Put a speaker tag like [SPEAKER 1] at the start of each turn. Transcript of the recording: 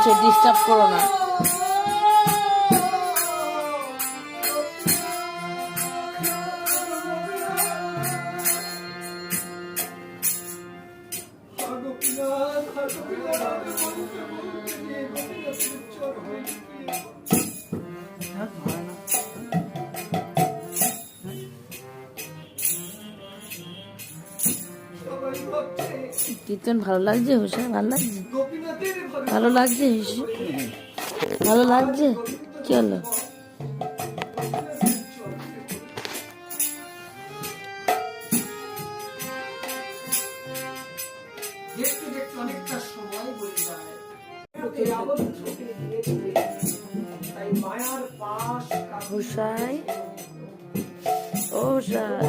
[SPEAKER 1] বসে, ডিস্টার্ব করো না। কীর্তন ভালো লাগছে হোসা? ভালো লাগছে? ভালো লাগছে হোসা? ভালো লাগছে? কি হলো? হোসাই, ও হোসাই,